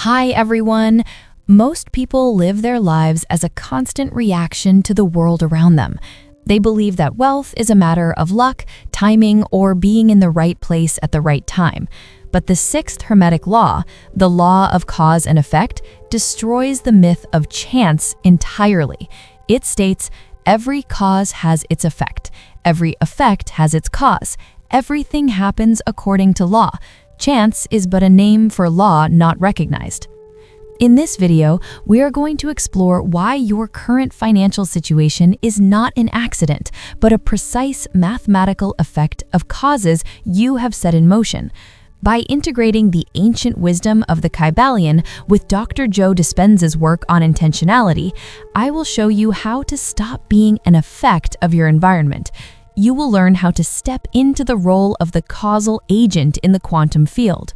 Hi, everyone. Most people live their lives as a constant reaction to the world around them. They believe that wealth is a matter of luck, timing, or being in the right place at the right time. But the Sixth Hermetic Law, the law of cause and effect, destroys the myth of chance entirely. It states, every cause has its effect. Every effect has its cause. Everything happens according to law. Chance is but a name for law not recognized. In this video, we are going to explore why your current financial situation is not an accident, but a precise mathematical effect of causes you have set in motion. By integrating the ancient wisdom of the Kybalion with Dr. Joe Dispenza's work on intentionality, I will show you how to stop being an effect of your environment. You will learn how to step into the role of the causal agent in the quantum field.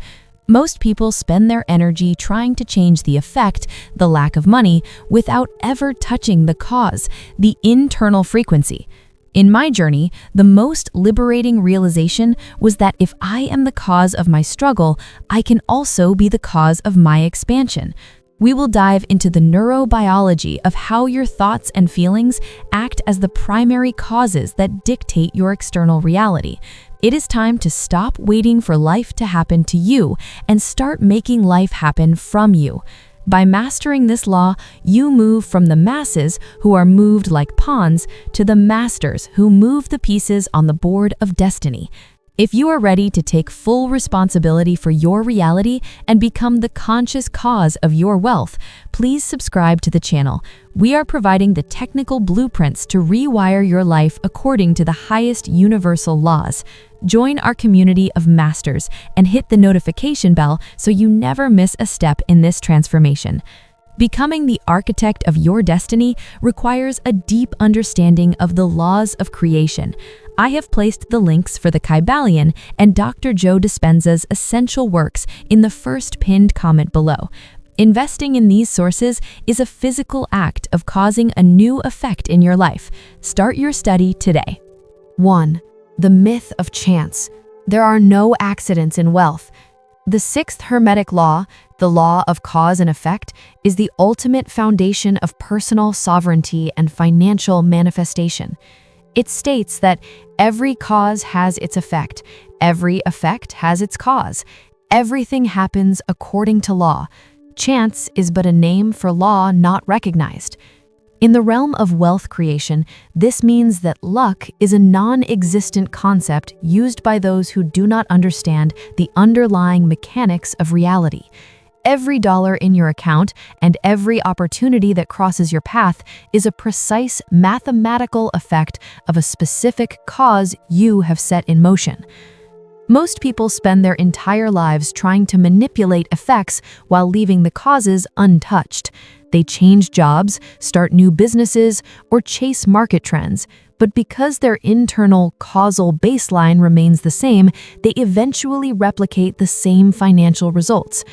Most people spend their energy trying to change the effect, the lack of money, without ever touching the cause, the internal frequency. In my journey, the most liberating realization was that if I am the cause of my struggle, I can also be the cause of my expansion. We will dive into the neurobiology of how your thoughts and feelings act as the primary causes that dictate your external reality. It is time to stop waiting for life to happen to you and start making life happen from you. By mastering this law, you move from the masses who are moved like pawns to the masters who move the pieces on the board of destiny. If you are ready to take full responsibility for your reality and become the conscious cause of your wealth, please subscribe to the channel. We are providing the technical blueprints to rewire your life according to the highest universal laws. Join our community of masters and hit the notification bell so you never miss a step in this transformation. Becoming the architect of your destiny requires a deep understanding of the laws of creation. I have placed the links for the Kybalion and Dr. Joe Dispenza's essential works in the first pinned comment below. Investing in these sources is a physical act of causing a new effect in your life. Start your study today. 1. The myth of chance. There are no accidents in wealth. The Sixth Hermetic Law, the law of cause and effect, is the ultimate foundation of personal sovereignty and financial manifestation. It states that every cause has its effect, every effect has its cause. Everything happens according to law. Chance is but a name for law not recognized. In the realm of wealth creation, this means that luck is a non-existent concept used by those who do not understand the underlying mechanics of reality. Every dollar in your account and every opportunity that crosses your path is a precise mathematical effect of a specific cause you have set in motion. Most people spend their entire lives trying to manipulate effects while leaving the causes untouched. They change jobs, start new businesses, or chase market trends, but because their internal causal baseline remains the same, they eventually replicate the same financial results.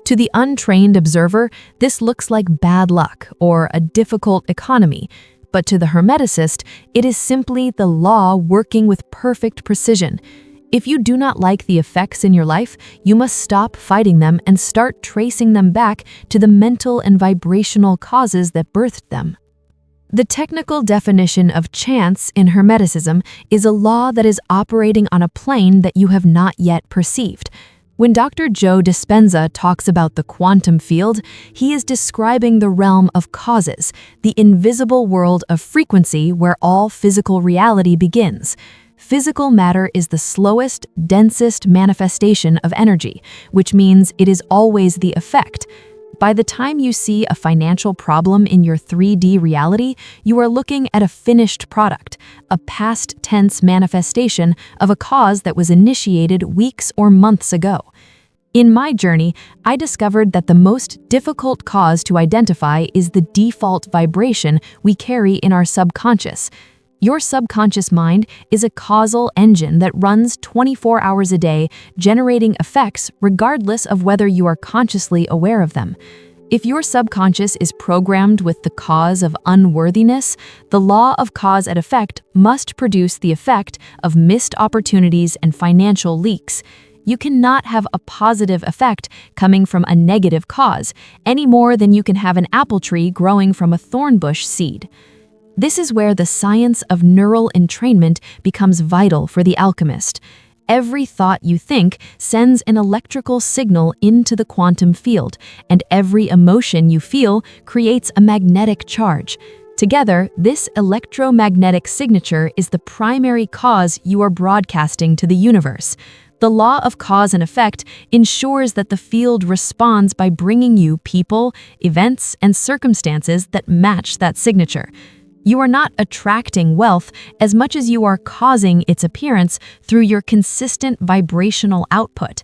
To the untrained observer, this looks like bad luck or a difficult economy, but to the Hermeticist, it is simply the law working with perfect precision. If you do not like the effects in your life, you must stop fighting them and start tracing them back to the mental and vibrational causes that birthed them. The technical definition of chance in Hermeticism is a law that is operating on a plane that you have not yet perceived. When Dr. Joe Dispenza talks about the quantum field, he is describing the realm of causes, the invisible world of frequency where all physical reality begins. Physical matter is the slowest, densest manifestation of energy, which means it is always the effect. By the time you see a financial problem in your 3D reality, you are looking at a finished product, a past tense manifestation of a cause that was initiated weeks or months ago. In my journey, I discovered that the most difficult cause to identify is the default vibration we carry in our subconscious. Your subconscious mind is a causal engine that runs 24 hours a day, generating effects regardless of whether you are consciously aware of them. If your subconscious is programmed with the cause of unworthiness, the law of cause and effect must produce the effect of missed opportunities and financial leaks. You cannot have a positive effect coming from a negative cause, any more than you can have an apple tree growing from a thorn bush seed. This is where the science of neural entrainment becomes vital for the alchemist. Every thought you think sends an electrical signal into the quantum field, and every emotion you feel creates a magnetic charge. Together, this electromagnetic signature is the primary cause you are broadcasting to the universe. The law of cause and effect ensures that the field responds by bringing you people, events, and circumstances that match that signature. You are not attracting wealth as much as you are causing its appearance through your consistent vibrational output.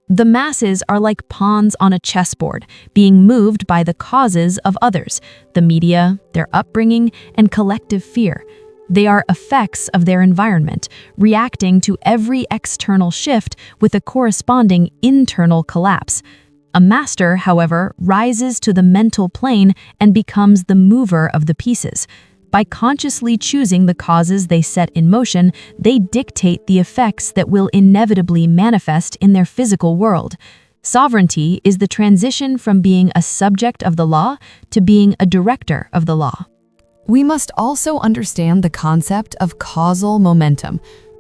The masses are like pawns on a chessboard, being moved by the causes of others, the media, their upbringing, and collective fear. They are effects of their environment, reacting to every external shift with a corresponding internal collapse. A master, however, rises to the mental plane and becomes the mover of the pieces. By consciously choosing the causes they set in motion, they dictate the effects that will inevitably manifest in their physical world. Sovereignty is the transition from being a subject of the law to being a director of the law. We must also understand the concept of causal momentum.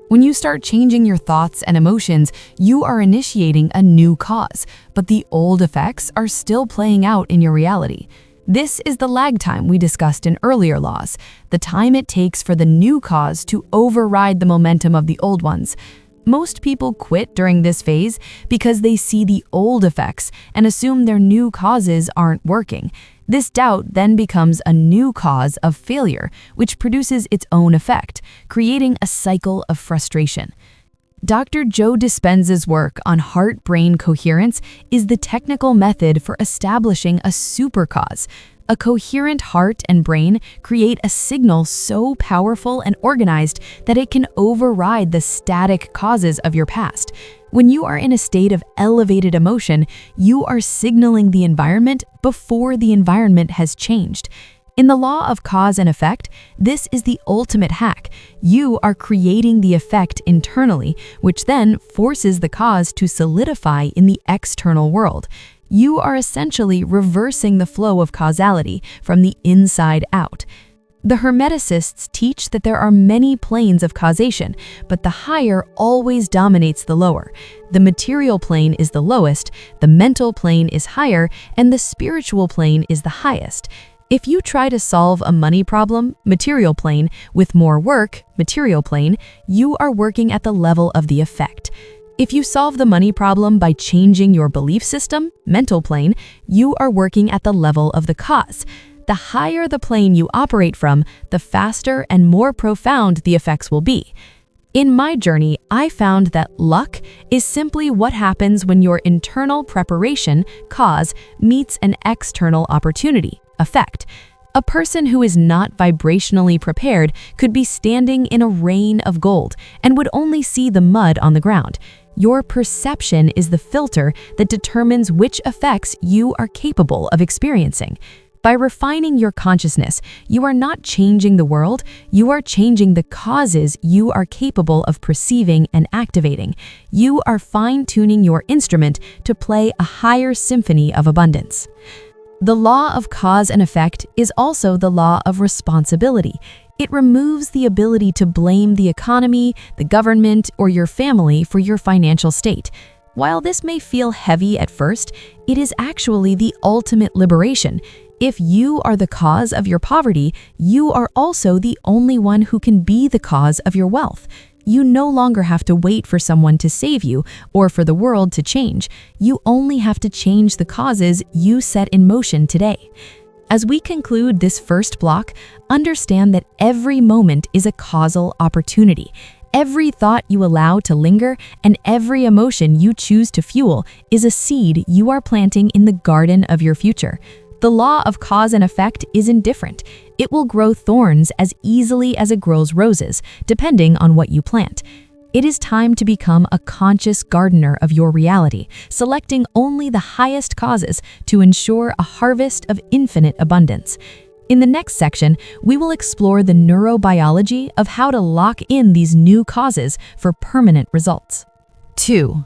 When you start changing your thoughts and emotions, you are initiating a new cause, but the old effects are still playing out in your reality. This is the lag time we discussed in earlier laws, the time it takes for the new cause to override the momentum of the old ones. Most people quit during this phase because they see the old effects and assume their new causes aren't working. This doubt then becomes a new cause of failure, which produces its own effect, creating a cycle of frustration. Dr. Joe Dispenza's work on heart-brain coherence is the technical method for establishing a supercause. A coherent heart and brain create a signal so powerful and organized that it can override the static causes of your past. When you are in a state of elevated emotion, you are signaling the environment before the environment has changed. In the law of cause and effect, this is the ultimate hack. You are creating the effect internally, which then forces the cause to solidify in the external world. You are essentially reversing the flow of causality from the inside out. The Hermeticists teach that there are many planes of causation, but the higher always dominates the lower. The material plane is the lowest, the mental plane is higher, and the spiritual plane is the highest. If you try to solve a money problem, material plane, with more work, material plane, you are working at the level of the effect. If you solve the money problem by changing your belief system, mental plane, you are working at the level of the cause. The higher the plane you operate from, the faster and more profound the effects will be. In my journey, I found that luck is simply what happens when your internal preparation, cause, meets an external opportunity, effect. A person who is not vibrationally prepared could be standing in a rain of gold and would only see the mud on the ground. Your perception is the filter that determines which effects you are capable of experiencing. By refining your consciousness, you are not changing the world, you are changing the causes you are capable of perceiving and activating. You are fine-tuning your instrument to play a higher symphony of abundance. The law of cause and effect is also the law of responsibility. It removes the ability to blame the economy, the government, or your family for your financial state. While this may feel heavy at first, it is actually the ultimate liberation. If you are the cause of your poverty, you are also the only one who can be the cause of your wealth. You no longer have to wait for someone to save you or for the world to change. You only have to change the causes you set in motion today. As we conclude this first block, understand that every moment is a causal opportunity. Every thought you allow to linger and every emotion you choose to fuel is a seed you are planting in the garden of your future. The law of cause and effect is indifferent. It will grow thorns as easily as it grows roses, depending on what you plant. It is time to become a conscious gardener of your reality, selecting only the highest causes to ensure a harvest of infinite abundance. In the next section, we will explore the neurobiology of how to lock in these new causes for permanent results. 2.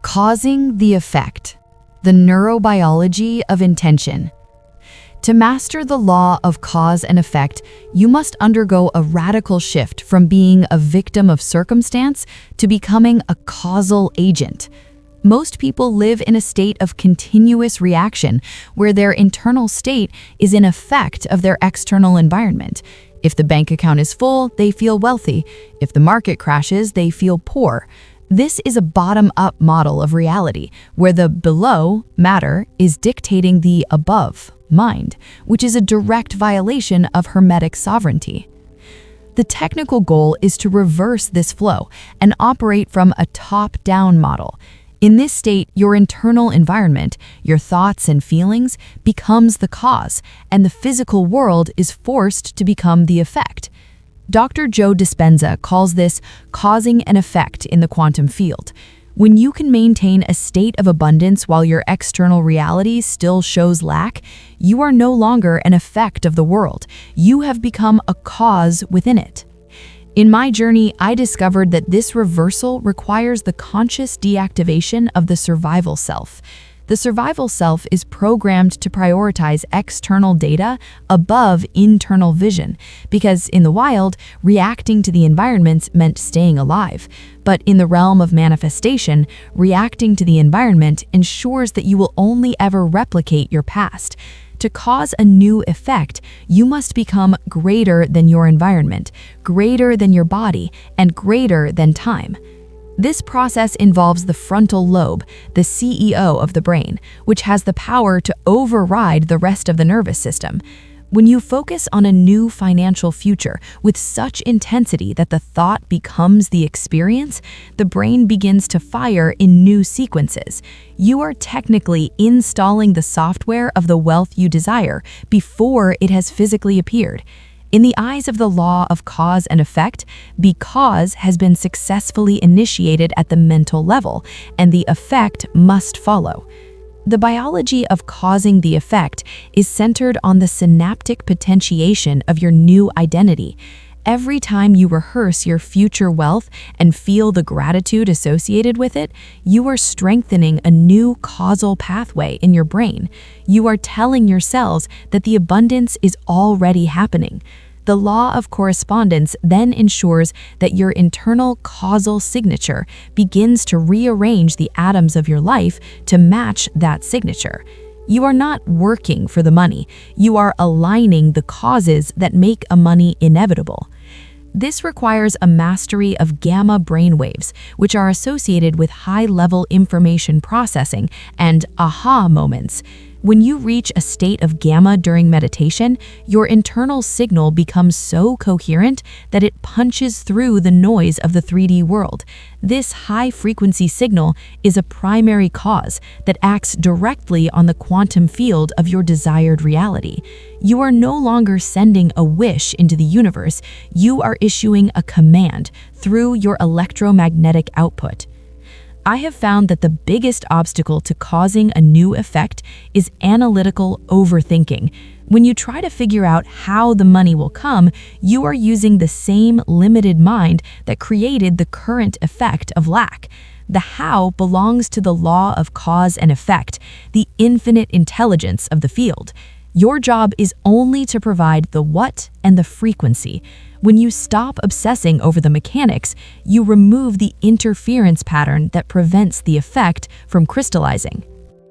Causing the effect, the neurobiology of intention. To master the law of cause and effect, you must undergo a radical shift from being a victim of circumstance to becoming a causal agent. Most people live in a state of continuous reaction, where their internal state is an effect of their external environment. If the bank account is full, they feel wealthy. If the market crashes, they feel poor. This is a bottom-up model of reality, where the below, matter, is dictating the above, mind, which is a direct violation of Hermetic sovereignty. The technical goal is to reverse this flow and operate from a top-down model. In this state, your internal environment, your thoughts and feelings, becomes the cause, and the physical world is forced to become the effect. Dr. Joe Dispenza calls this causing an effect in the quantum field. When you can maintain a state of abundance while your external reality still shows lack, you are no longer an effect of the world. You have become a cause within it. In my journey, I discovered that this reversal requires the conscious deactivation of the survival self. The survival self is programmed to prioritize external data above internal vision, because in the wild, reacting to the environment meant staying alive. But in the realm of manifestation, reacting to the environment ensures that you will only ever replicate your past. To cause a new effect, you must become greater than your environment, greater than your body, and greater than time. This process involves the frontal lobe, the CEO of the brain, which has the power to override the rest of the nervous system. When you focus on a new financial future with such intensity that the thought becomes the experience, the brain begins to fire in new sequences. You are technically installing the software of the wealth you desire before it has physically appeared. In the eyes of the law of cause and effect, because has been successfully initiated at the mental level, and the effect must follow. The biology of causing the effect is centered on the synaptic potentiation of your new identity. Every time you rehearse your future wealth and feel the gratitude associated with it, you are strengthening a new causal pathway in your brain. You are telling your cells that the abundance is already happening. The law of correspondence then ensures that your internal causal signature begins to rearrange the atoms of your life to match that signature. You are not working for the money. You are aligning the causes that make a money inevitable. This requires a mastery of gamma brainwaves, which are associated with high-level information processing and aha moments. When you reach a state of gamma during meditation, your internal signal becomes so coherent that it punches through the noise of the 3D world. This high-frequency signal is a primary cause that acts directly on the quantum field of your desired reality. You are no longer sending a wish into the universe, you are issuing a command through your electromagnetic output. I have found that the biggest obstacle to causing a new effect is analytical overthinking. When you try to figure out how the money will come, you are using the same limited mind that created the current effect of lack. The how belongs to the law of cause and effect, the infinite intelligence of the field. Your job is only to provide the what and the frequency. When you stop obsessing over the mechanics, you remove the interference pattern that prevents the effect from crystallizing.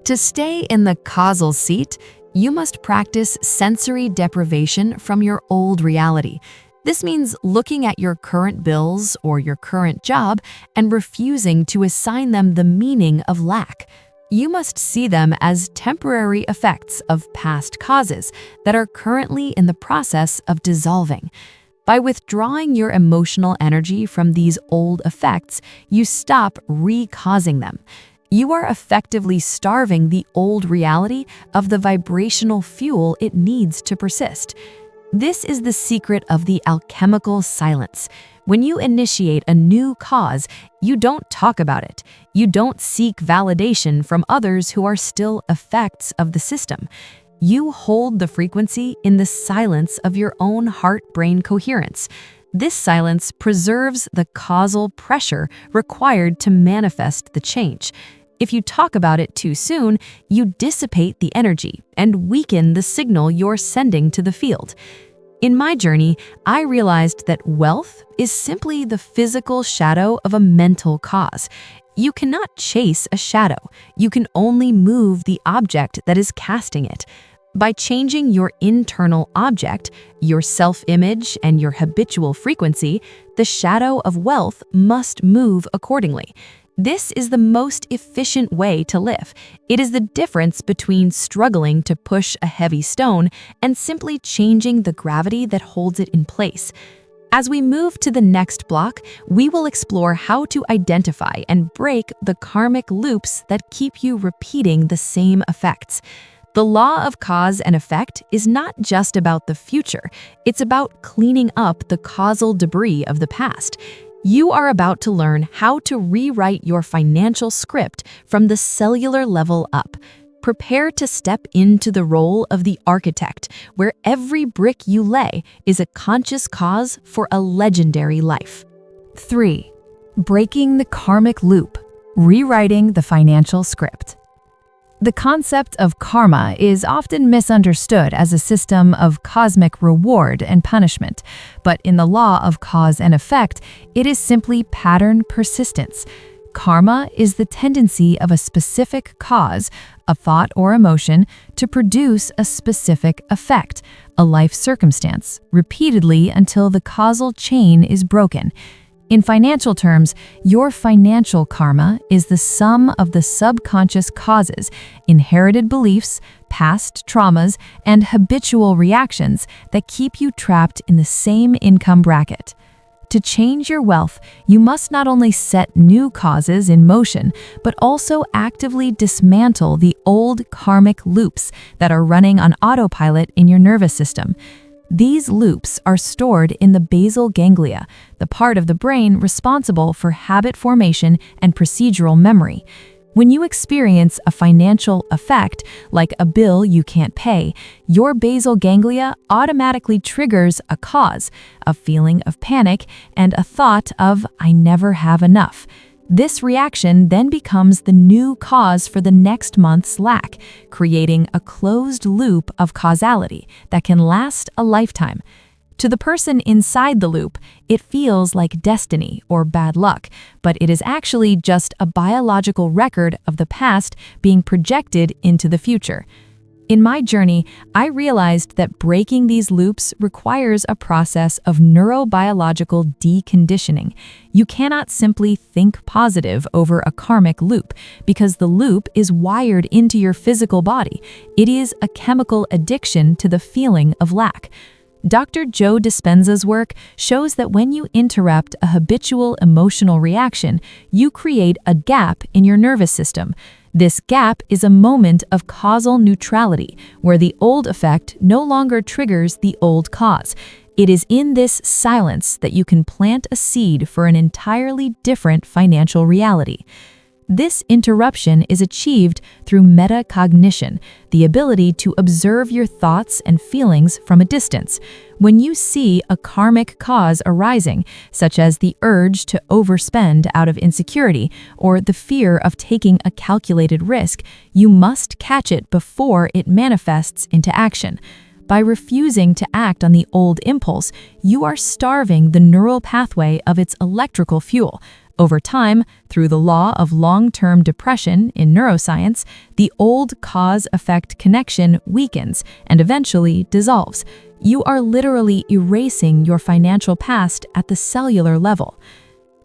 To stay in the causal seat, you must practice sensory deprivation from your old reality. This means looking at your current bills or your current job and refusing to assign them the meaning of lack. You must see them as temporary effects of past causes that are currently in the process of dissolving. By withdrawing your emotional energy from these old effects, you stop re-causing them. You are effectively starving the old reality of the vibrational fuel it needs to persist. This is the secret of the alchemical silence. When you initiate a new cause, you don't talk about it. You don't seek validation from others who are still effects of the system. You hold the frequency in the silence of your own heart-brain coherence. This silence preserves the causal pressure required to manifest the change. If you talk about it too soon, you dissipate the energy and weaken the signal you're sending to the field. In my journey, I realized that wealth is simply the physical shadow of a mental cause. You cannot chase a shadow. You can only move the object that is casting it. By changing your internal object, your self-image, and your habitual frequency, the shadow of wealth must move accordingly. This is the most efficient way to live. It is the difference between struggling to push a heavy stone and simply changing the gravity that holds it in place. As we move to the next block, we will explore how to identify and break the karmic loops that keep you repeating the same effects. The law of cause and effect is not just about the future, it's about cleaning up the causal debris of the past. You are about to learn how to rewrite your financial script from the cellular level up. Prepare to step into the role of the architect, where every brick you lay is a conscious cause for a legendary life. 3. Breaking the karmic loop, rewriting the financial script. The concept of karma is often misunderstood as a system of cosmic reward and punishment, but in the law of cause and effect, it is simply pattern persistence. Karma is the tendency of a specific cause, a thought or emotion, to produce a specific effect, a life circumstance, repeatedly until the causal chain is broken. In financial terms, your financial karma is the sum of the subconscious causes, inherited beliefs, past traumas, and habitual reactions that keep you trapped in the same income bracket. To change your wealth, you must not only set new causes in motion, but also actively dismantle the old karmic loops that are running on autopilot in your nervous system. These loops are stored in the basal ganglia, the part of the brain responsible for habit formation and procedural memory. When you experience a financial effect, like a bill you can't pay, your basal ganglia automatically triggers a cause, a feeling of panic, and a thought of, "I never have enough." This reaction then becomes the new cause for the next month's lack, creating a closed loop of causality that can last a lifetime. To the person inside the loop, it feels like destiny or bad luck, but it is actually just a biological record of the past being projected into the future. In my journey, I realized that breaking these loops requires a process of neurobiological deconditioning. You cannot simply think positive over a karmic loop because the loop is wired into your physical body. It is a chemical addiction to the feeling of lack. Dr. Joe Dispenza's work shows that when you interrupt a habitual emotional reaction, you create a gap in your nervous system. This gap is a moment of causal neutrality, where the old effect no longer triggers the old cause. It is in this silence that you can plant a seed for an entirely different financial reality. This interruption is achieved through metacognition, the ability to observe your thoughts and feelings from a distance. When you see a karmic cause arising, such as the urge to overspend out of insecurity or the fear of taking a calculated risk, you must catch it before it manifests into action. By refusing to act on the old impulse, you are starving the neural pathway of its electrical fuel. Over time, through the law of long-term depression in neuroscience, the old cause-effect connection weakens and eventually dissolves. You are literally erasing your financial past at the cellular level.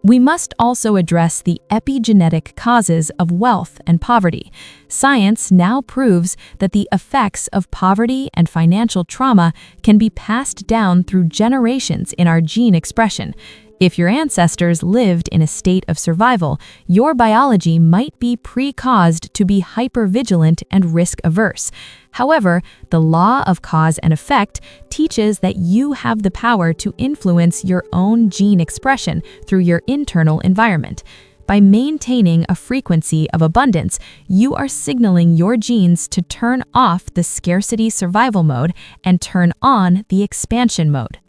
We must also address the epigenetic causes of wealth and poverty. Science now proves that the effects of poverty and financial trauma can be passed down through generations in our gene expression. If your ancestors lived in a state of survival, your biology might be pre-caused to be hypervigilant and risk-averse. However, the law of cause and effect teaches that you have the power to influence your own gene expression through your internal environment. By maintaining a frequency of abundance, you are signaling your genes to turn off the scarcity survival mode and turn on the expansion mode.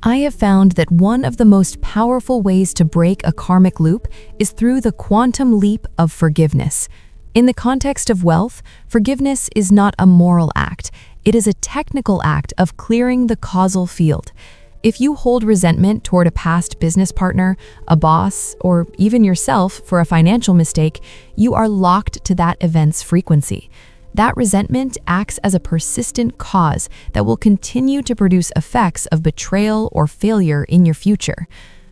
I have found that one of the most powerful ways to break a karmic loop is through the quantum leap of forgiveness. In the context of wealth, forgiveness is not a moral act. It is a technical act of clearing the causal field. If you hold resentment toward a past business partner, a boss, or even yourself for a financial mistake, you are locked to that event's frequency. That resentment acts as a persistent cause that will continue to produce effects of betrayal or failure in your future.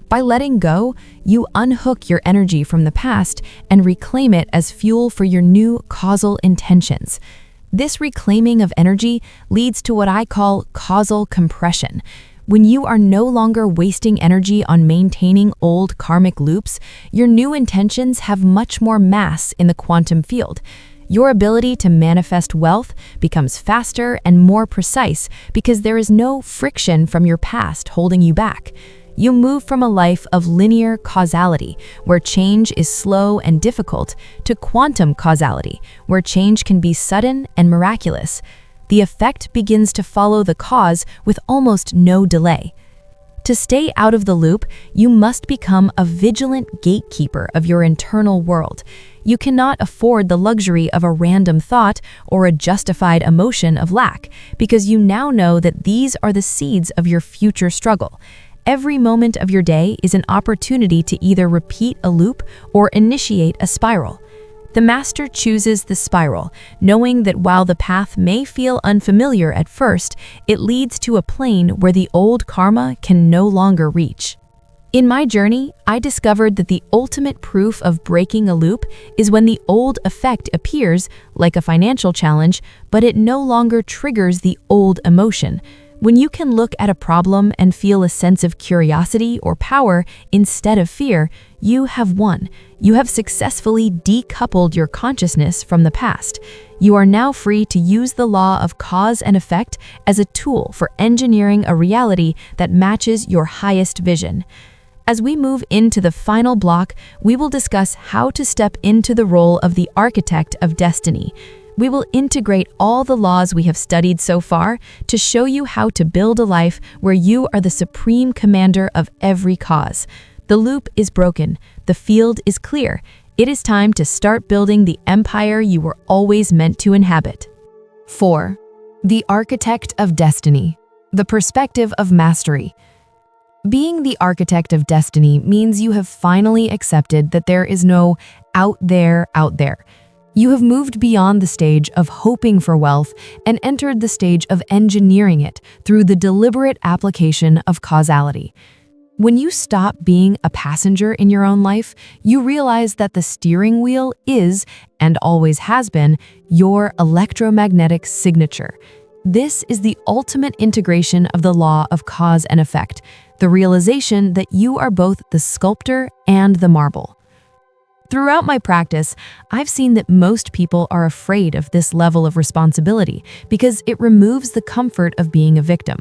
By letting go, you unhook your energy from the past and reclaim it as fuel for your new causal intentions. This reclaiming of energy leads to what I call causal compression. When you are no longer wasting energy on maintaining old karmic loops, your new intentions have much more mass in the quantum field. Your ability to manifest wealth becomes faster and more precise because there is no friction from your past holding you back. You move from a life of linear causality, where change is slow and difficult, to quantum causality, where change can be sudden and miraculous. The effect begins to follow the cause with almost no delay. To stay out of the loop, you must become a vigilant gatekeeper of your internal world. You cannot afford the luxury of a random thought or a justified emotion of lack, because you now know that these are the seeds of your future struggle. Every moment of your day is an opportunity to either repeat a loop or initiate a spiral. The master chooses the spiral, knowing that while the path may feel unfamiliar at first, it leads to a plane where the old karma can no longer reach. In my journey, I discovered that the ultimate proof of breaking a loop is when the old effect appears, like a financial challenge, but it no longer triggers the old emotion. When you can look at a problem and feel a sense of curiosity or power instead of fear, you have won. You have successfully decoupled your consciousness from the past. You are now free to use the law of cause and effect as a tool for engineering a reality that matches your highest vision. As we move into the final block, we will discuss how to step into the role of the architect of destiny. We will integrate all the laws we have studied so far to show you how to build a life where you are the supreme commander of every cause. The loop is broken. The field is clear. It is time to start building the empire you were always meant to inhabit. 4. The architect of destiny. The perspective of mastery. Being the architect of destiny means you have finally accepted that there is no out there. You have moved beyond the stage of hoping for wealth and entered the stage of engineering it through the deliberate application of causality. When you stop being a passenger in your own life, you realize that the steering wheel is, and always has been, your electromagnetic signature. This is the ultimate integration of the law of cause and effect, the realization that you are both the sculptor and the marble. Throughout my practice, I've seen that most people are afraid of this level of responsibility because it removes the comfort of being a victim.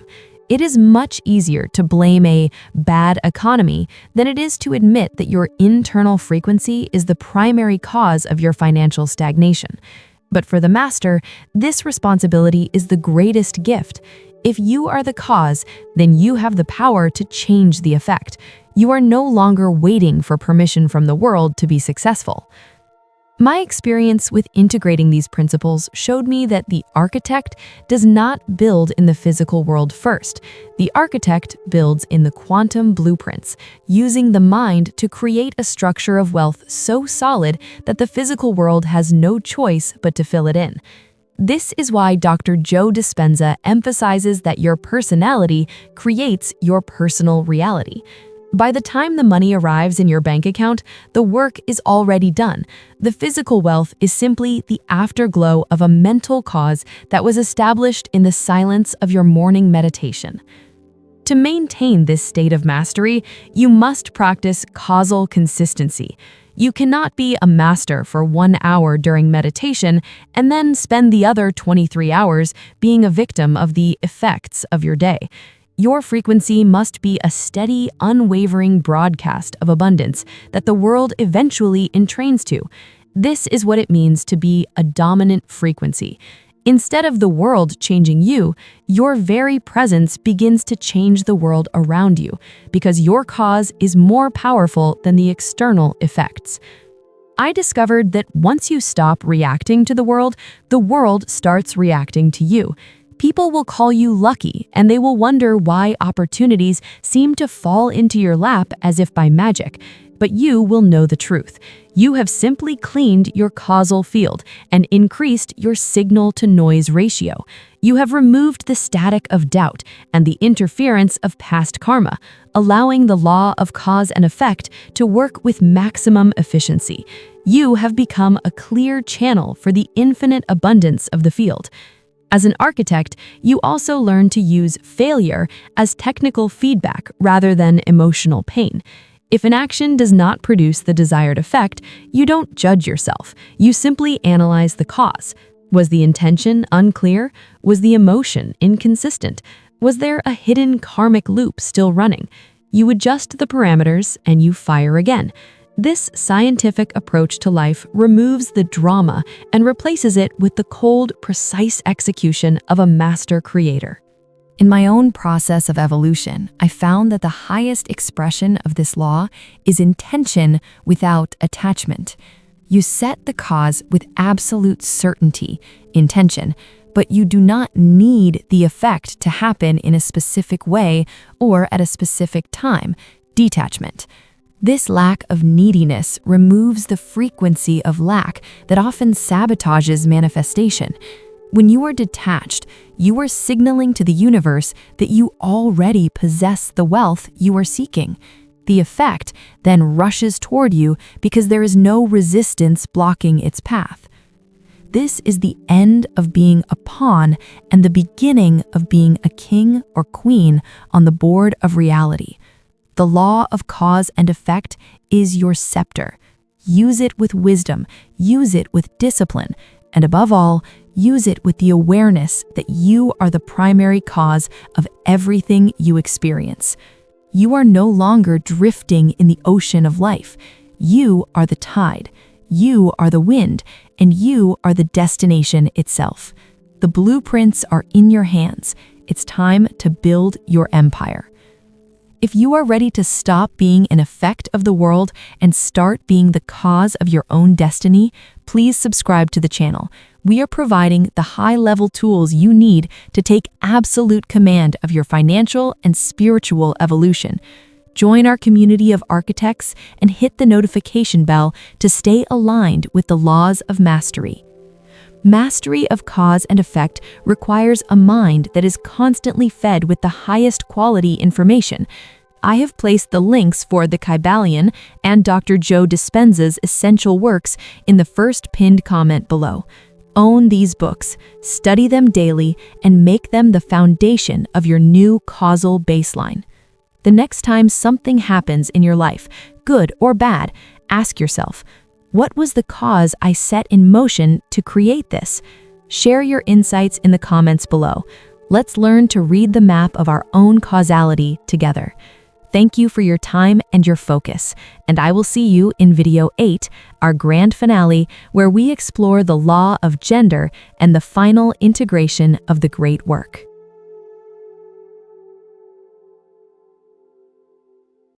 It is much easier to blame a bad economy than it is to admit that your internal frequency is the primary cause of your financial stagnation. But for the master, this responsibility is the greatest gift. If you are the cause, then you have the power to change the effect. You are no longer waiting for permission from the world to be successful. My experience with integrating these principles showed me that the architect does not build in the physical world first. The architect builds in the quantum blueprints, using the mind to create a structure of wealth so solid that the physical world has no choice but to fill it in. This is why Dr. Joe Dispenza emphasizes that your personality creates your personal reality. By the time the money arrives in your bank account, the work is already done. The physical wealth is simply the afterglow of a mental cause that was established in the silence of your morning meditation. To maintain this state of mastery, you must practice causal consistency. You cannot be a master for 1 hour during meditation and then spend the other 23 hours being a victim of the effects of your day. Your frequency must be a steady, unwavering broadcast of abundance that the world eventually entrains to. This is what it means to be a dominant frequency. Instead of the world changing you, your very presence begins to change the world around you, because your cause is more powerful than the external effects. I discovered that once you stop reacting to the world starts reacting to you. People will call you lucky, and they will wonder why opportunities seem to fall into your lap as if by magic. But you will know the truth. You have simply cleaned your causal field and increased your signal-to-noise ratio. You have removed the static of doubt and the interference of past karma, allowing the law of cause and effect to work with maximum efficiency. You have become a clear channel for the infinite abundance of the field. As an architect, you also learn to use failure as technical feedback rather than emotional pain. If an action does not produce the desired effect, you don't judge yourself. You simply analyze the cause. Was the intention unclear? Was the emotion inconsistent? Was there a hidden karmic loop still running? You adjust the parameters and you fire again. This scientific approach to life removes the drama and replaces it with the cold, precise execution of a master creator. In my own process of evolution, I found that the highest expression of this law is intention without attachment. You set the cause with absolute certainty, intention, but you do not need the effect to happen in a specific way or at a specific time, detachment. This lack of neediness removes the frequency of lack that often sabotages manifestation. When you are detached, you are signaling to the universe that you already possess the wealth you are seeking. The effect then rushes toward you because there is no resistance blocking its path. This is the end of being a pawn and the beginning of being a king or queen on the board of reality. The law of cause and effect is your scepter. Use it with wisdom, use it with discipline, and above all, use it with the awareness that you are the primary cause of everything you experience. You are no longer drifting in the ocean of life. You are the tide, you are the wind, and you are the destination itself. The blueprints are in your hands. It's time to build your empire. If you are ready to stop being an effect of the world and start being the cause of your own destiny, please subscribe to the channel. We are providing the high-level tools you need to take absolute command of your financial and spiritual evolution. Join our community of architects and hit the notification bell to stay aligned with the laws of mastery. Mastery of cause and effect requires a mind that is constantly fed with the highest quality information. I have placed the links for the Kybalion and Dr. Joe Dispenza's essential works in the first pinned comment below. Own these books, study them daily, and make them the foundation of your new causal baseline. The next time something happens in your life, good or bad, ask yourself, what was the cause I set in motion to create this? Share your insights in the comments below. Let's learn to read the map of our own causality together. Thank you for your time and your focus, and I will see you in video 8, our grand finale, where we explore the law of gender and the final integration of the great work.